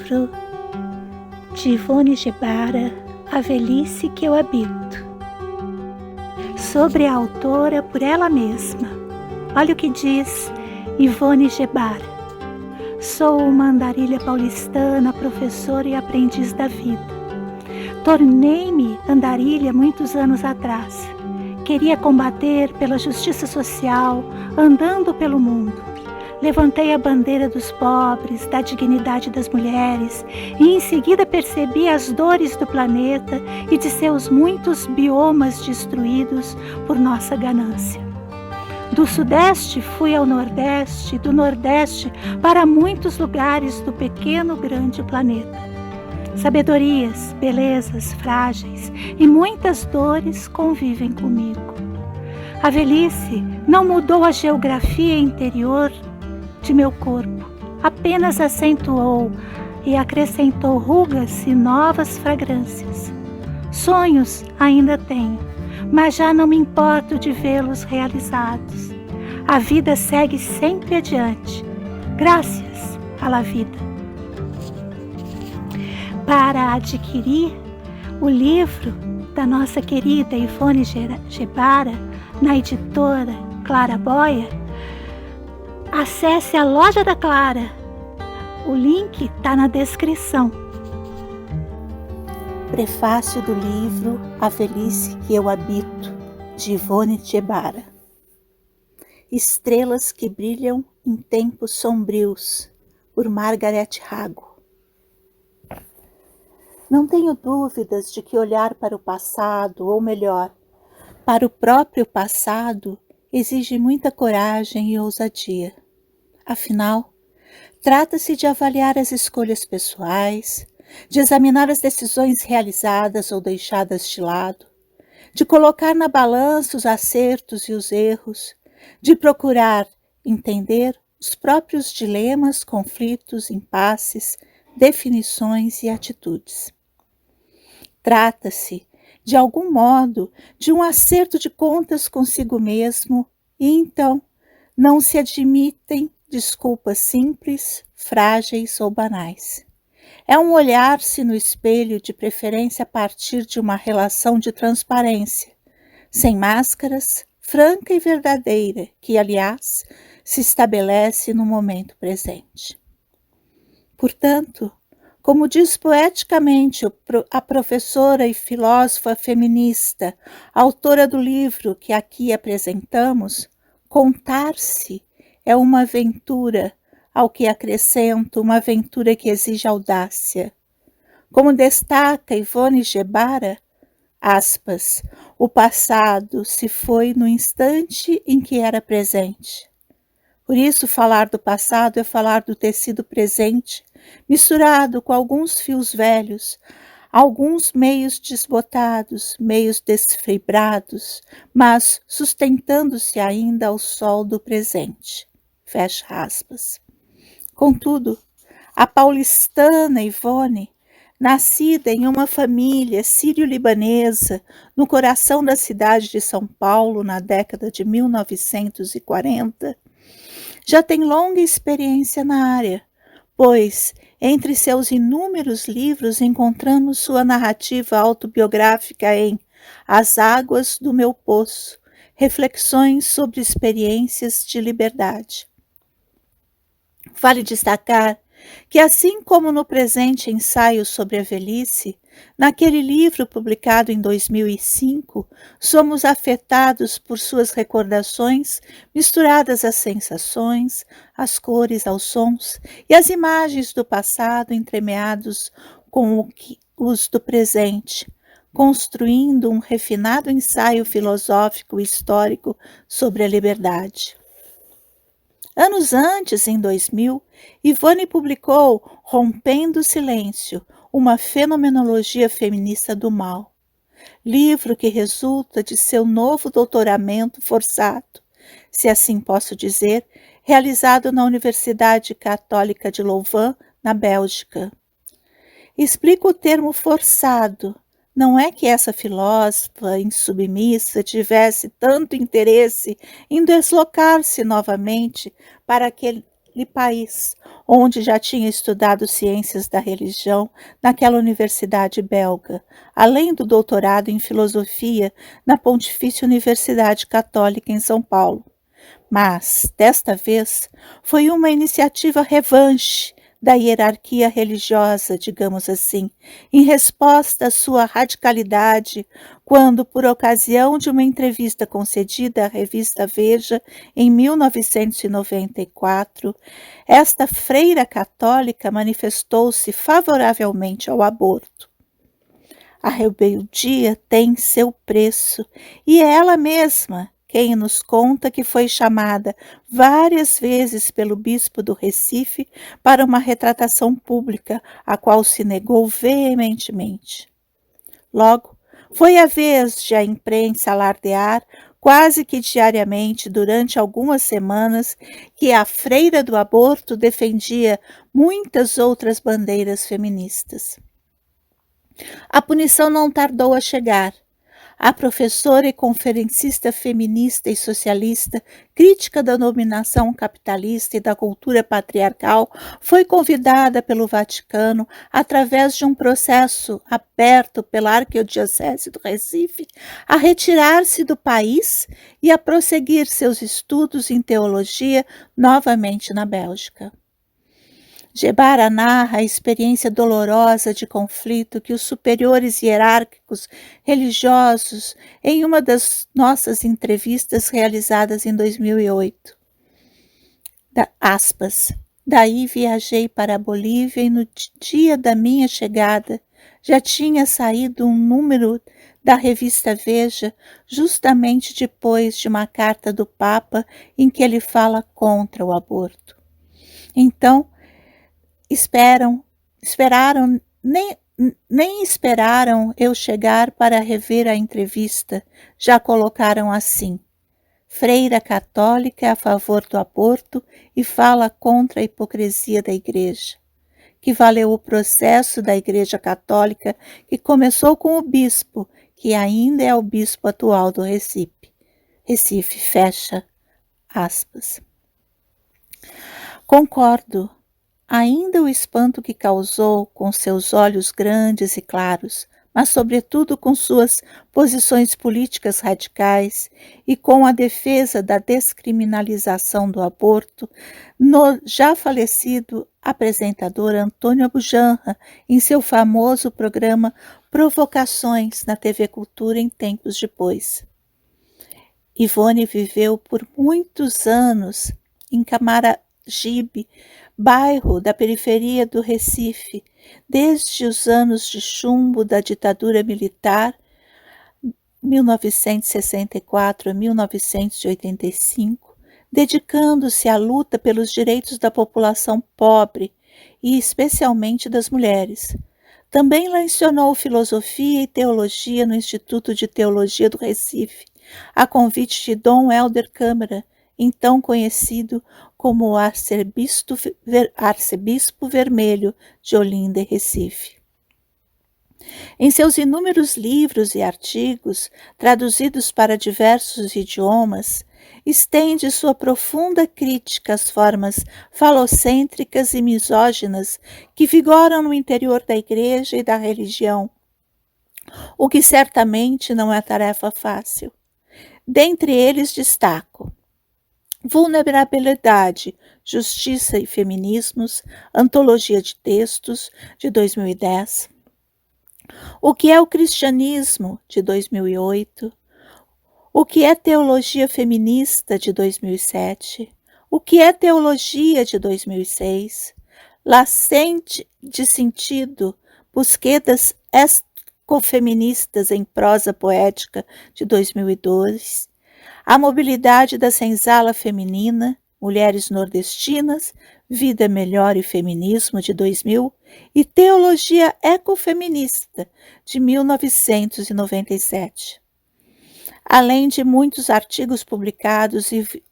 livro de Ivone Gebara, A Velhice que Eu Habito. Sobre a autora por ela mesma. Olha o que diz Ivone Gebara. Sou uma andarilha paulistana, professora e aprendiz da vida. Tornei-me andarilha muitos anos atrás. Queria combater pela justiça social, andando pelo mundo. Levantei a bandeira dos pobres, da dignidade das mulheres, e em seguida percebi as dores do planeta e de seus muitos biomas destruídos por nossa ganância. Do Sudeste fui ao Nordeste, do Nordeste para muitos lugares do pequeno grande planeta. Sabedorias, belezas frágeis e muitas dores convivem comigo. A velhice não mudou a geografia interior de meu corpo, apenas acentuou e acrescentou rugas e novas fragrâncias. Sonhos ainda tenho, mas já não me importo de vê-los realizados. A vida segue sempre adiante, graças à vida. Para adquirir o livro da nossa querida Ivone Gebara, na editora Clara Boia, acesse a loja da Clara. O link está na descrição. Prefácio do livro A Velhice que Eu Habito, de Ivone Gebara. Estrelas que brilham em tempos sombrios, por Margaret Hago. Não tenho dúvidas de que olhar para o passado, ou melhor, para o próprio passado, exige muita coragem e ousadia. Afinal, trata-se de avaliar as escolhas pessoais, de examinar as decisões realizadas ou deixadas de lado, de colocar na balança os acertos e os erros, de procurar entender os próprios dilemas, conflitos, impasses, definições e atitudes. Trata-se, de algum modo, de um acerto de contas consigo mesmo e então não se admitem desculpas simples, frágeis ou banais. É um olhar-se no espelho, de preferência a partir de uma relação de transparência, sem máscaras, franca e verdadeira, que, aliás, se estabelece no momento presente. Portanto, como diz poeticamente a professora e filósofa feminista, autora do livro que aqui apresentamos, contar-se é uma aventura, ao que acrescento uma aventura que exige audácia. Como destaca Ivone Gebara, aspas, o passado se foi no instante em que era presente. Por isso, falar do passado é falar do tecido presente, misturado com alguns fios velhos, alguns meios desbotados, meios desfibrados, mas sustentando-se ainda ao sol do presente. Fecha aspas. Contudo, a paulistana Ivone, nascida em uma família sírio-libanesa no coração da cidade de São Paulo na década de 1940, já tem longa experiência na área, pois, entre seus inúmeros livros, encontramos sua narrativa autobiográfica em As Águas do Meu Poço, reflexões sobre experiências de liberdade. Vale destacar que, assim como no presente ensaio sobre a velhice, naquele livro publicado em 2005, somos afetados por suas recordações misturadas às sensações, às cores, aos sons e às imagens do passado entremeados com os do presente, construindo um refinado ensaio filosófico e histórico sobre a liberdade. Anos antes, em 2000, Ivone publicou Rompendo o Silêncio, uma fenomenologia feminista do mal, livro que resulta de seu novo doutoramento forçado, se assim posso dizer, realizado na Universidade Católica de Louvain, na Bélgica. Explico o termo forçado. Não é que essa filósofa insubmissa tivesse tanto interesse em deslocar-se novamente para aquele Le País, onde já tinha estudado ciências da religião naquela universidade belga, além do doutorado em filosofia na Pontifícia Universidade Católica em São Paulo. Mas, desta vez, foi uma iniciativa revanche da hierarquia religiosa, digamos assim, em resposta à sua radicalidade, quando, por ocasião de uma entrevista concedida à revista Veja em 1994, esta freira católica manifestou-se favoravelmente ao aborto. A rebeldia tem seu preço, e é ela mesma quem nos conta que foi chamada várias vezes pelo bispo do Recife para uma retratação pública, a qual se negou veementemente. Logo, foi a vez de a imprensa alardear, quase que diariamente, durante algumas semanas, que a freira do aborto defendia muitas outras bandeiras feministas. A punição não tardou a chegar. A professora e conferencista feminista e socialista, crítica da dominação capitalista e da cultura patriarcal, foi convidada pelo Vaticano, através de um processo aberto pela Arquidiocese do Recife, a retirar-se do país e a prosseguir seus estudos em teologia novamente na Bélgica. Gebara narra a experiência dolorosa de conflito que os superiores hierárquicos religiosos em uma das nossas entrevistas realizadas em 2008. Aspas. Daí viajei para a Bolívia e no dia da minha chegada já tinha saído um número da revista Veja, justamente depois de uma carta do Papa em que ele fala contra o aborto. Então, nem esperaram eu chegar para rever a entrevista, já colocaram assim: freira católica é a favor do aborto e fala contra a hipocrisia da igreja, que valeu o processo da Igreja Católica, que começou com o bispo, que ainda é o bispo atual do Recife, fecha aspas. Concordo. Ainda o espanto que causou com seus olhos grandes e claros, mas sobretudo com suas posições políticas radicais e com a defesa da descriminalização do aborto, no já falecido apresentador Antônio Abujamra, em seu famoso programa Provocações na TV Cultura em tempos depois. Ivone viveu por muitos anos em Camaragibe, bairro da periferia do Recife, desde os anos de chumbo da ditadura militar, 1964 a 1985, dedicando-se à luta pelos direitos da população pobre e especialmente das mulheres. Também lecionou filosofia e teologia no Instituto de Teologia do Recife, a convite de Dom Helder Câmara, então conhecido como o Arcebispo Vermelho de Olinda e Recife. Em seus inúmeros livros e artigos, traduzidos para diversos idiomas, estende sua profunda crítica às formas falocêntricas e misóginas que vigoram no interior da igreja e da religião, o que certamente não é tarefa fácil. Dentre eles destaco Vulnerabilidade, Justiça e Feminismos, Antologia de Textos, de 2010. O que é o cristianismo, de 2008. O que é teologia feminista, de 2007. O que é teologia, de 2006. Lascente de sentido, Busquedas ecofeministas em prosa poética, de 2002. A mobilidade da senzala feminina, Mulheres Nordestinas, Vida Melhor e Feminismo, de 2000, e Teologia Ecofeminista, de 1997. Além de muitos artigos publicados,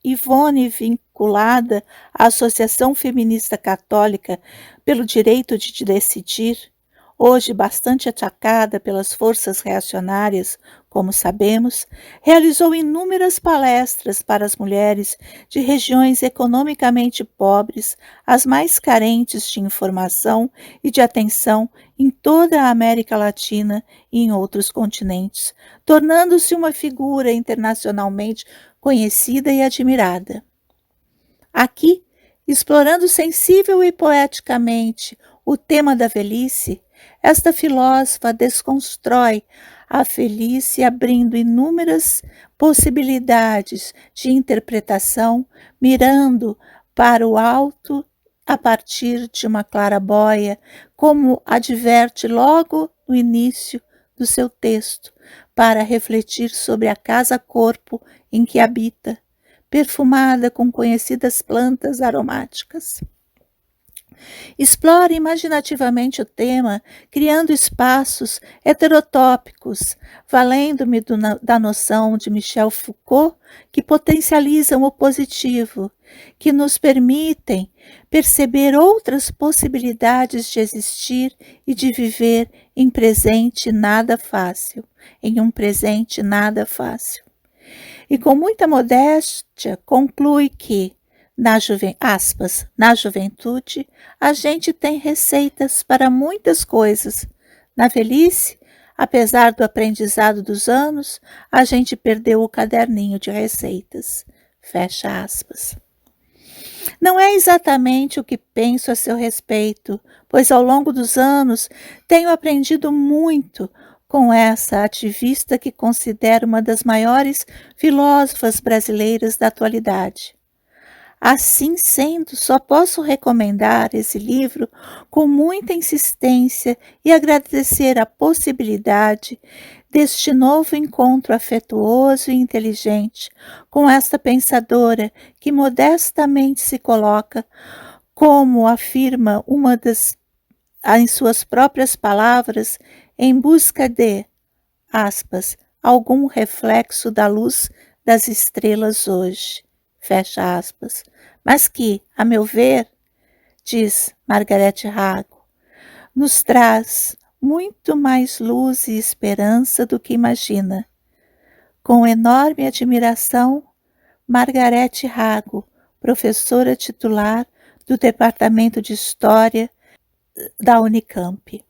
Ivone vinculada à Associação Feminista Católica pelo Direito de Decidir, hoje bastante atacada pelas forças reacionárias, como sabemos, realizou inúmeras palestras para as mulheres de regiões economicamente pobres, as mais carentes de informação e de atenção em toda a América Latina e em outros continentes, tornando-se uma figura internacionalmente conhecida e admirada. Aqui, explorando sensível e poeticamente o tema da velhice, esta filósofa desconstrói a velhice, abrindo inúmeras possibilidades de interpretação, mirando para o alto a partir de uma claraboia, como adverte logo no início do seu texto, para refletir sobre a casa-corpo em que habita, perfumada com conhecidas plantas aromáticas. Explore imaginativamente o tema, criando espaços heterotópicos, valendo-me da noção de Michel Foucault, que potencializam o positivo, que nos permitem perceber outras possibilidades de existir e de viver em um presente nada fácil. E com muita modéstia conclui que, na juventude, a gente tem receitas para muitas coisas. Na velhice, apesar do aprendizado dos anos, a gente perdeu o caderninho de receitas. Fecha aspas. Não é exatamente o que penso a seu respeito, pois ao longo dos anos tenho aprendido muito com essa ativista que considero uma das maiores filósofas brasileiras da atualidade. Assim sendo, só posso recomendar esse livro com muita insistência e agradecer a possibilidade deste novo encontro afetuoso e inteligente com esta pensadora que modestamente se coloca, como afirma em suas próprias palavras, em busca de, aspas, algum reflexo da luz das estrelas hoje. Fecha aspas, mas que, a meu ver, diz Margarete Rago, nos traz muito mais luz e esperança do que imagina. Com enorme admiração, Margarete Rago, professora titular do Departamento de História da Unicamp.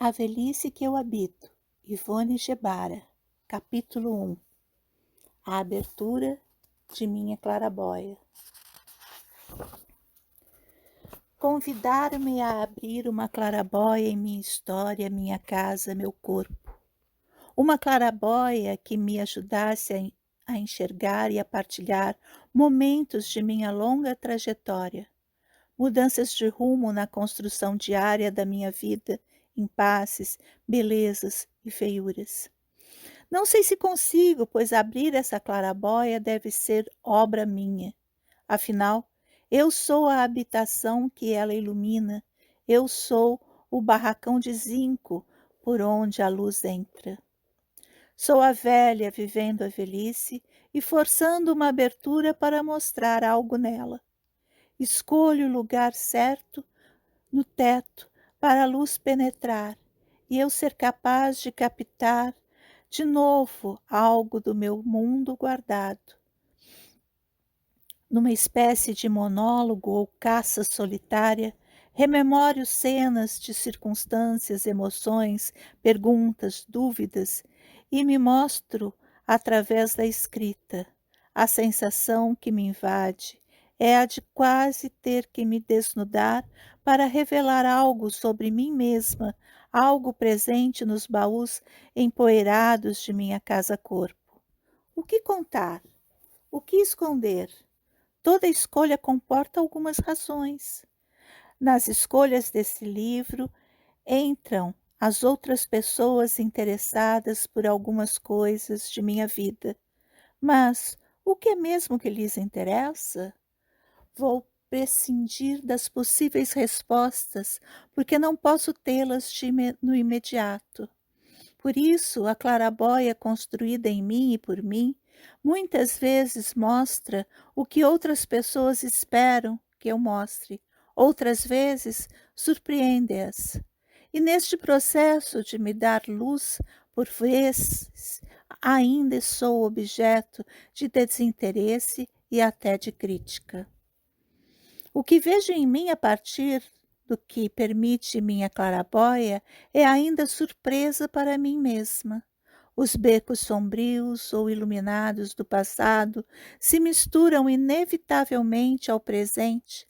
A velhice que eu habito, Ivone Gebara, capítulo 1. A abertura de minha claraboia. Convidar-me a abrir uma claraboia em minha história, minha casa, meu corpo. Uma claraboia que me ajudasse a enxergar e a partilhar momentos de minha longa trajetória, mudanças de rumo na construção diária da minha vida, impasses, belezas e feiuras. Não sei se consigo, pois abrir essa claraboia deve ser obra minha. Afinal, eu sou a habitação que ela ilumina, eu sou o barracão de zinco por onde a luz entra. Sou a velha vivendo a velhice e forçando uma abertura para mostrar algo nela. Escolho o lugar certo no teto para a luz penetrar e eu ser capaz de captar de novo algo do meu mundo guardado. Numa espécie de monólogo ou caça solitária, rememoro cenas de circunstâncias, emoções, perguntas, dúvidas e me mostro através da escrita. A sensação que me invade é a de quase ter que me desnudar para revelar algo sobre mim mesma, algo presente nos baús empoeirados de minha casa-corpo. O que contar? O que esconder? Toda escolha comporta algumas razões. Nas escolhas desse livro entram as outras pessoas interessadas por algumas coisas de minha vida. Mas o que é mesmo que lhes interessa? Vou prescindir das possíveis respostas, porque não posso tê-las no imediato. Por isso, a clarabóia construída em mim e por mim, muitas vezes mostra o que outras pessoas esperam que eu mostre, outras vezes surpreende-as. E neste processo de me dar luz, por vezes, ainda sou objeto de desinteresse e até de crítica. O que vejo em mim a partir do que permite minha clarabóia é ainda surpresa para mim mesma. Os becos sombrios ou iluminados do passado se misturam inevitavelmente ao presente,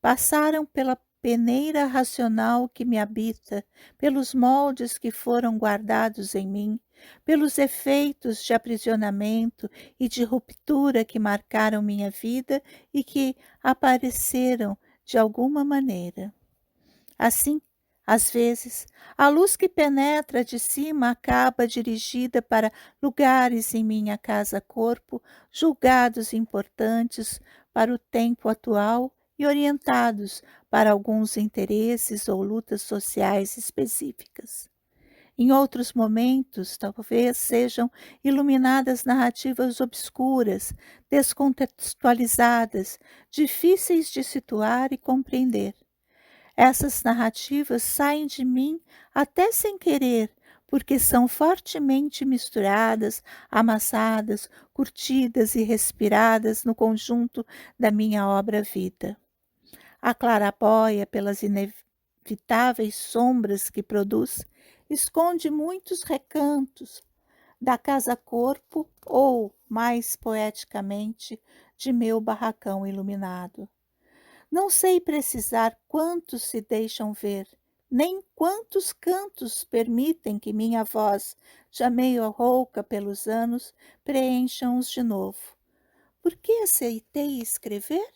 passaram pela peneira racional que me habita, pelos moldes que foram guardados em mim, pelos efeitos de aprisionamento e de ruptura que marcaram minha vida e que apareceram de alguma maneira. Assim, às vezes, a luz que penetra de cima acaba dirigida para lugares em minha casa-corpo, julgados importantes para o tempo atual e orientados para alguns interesses ou lutas sociais específicas. Em outros momentos, talvez sejam iluminadas narrativas obscuras, descontextualizadas, difíceis de situar e compreender. Essas narrativas saem de mim até sem querer, porque são fortemente misturadas, amassadas, curtidas e respiradas no conjunto da minha obra-vida. A clarabóia, pelas inevitáveis sombras que produz, esconde muitos recantos da casa-corpo ou, mais poeticamente, de meu barracão iluminado. Não sei precisar quantos se deixam ver, nem quantos cantos permitem que minha voz, já meio rouca pelos anos, preencham-os de novo. Por que aceitei escrever?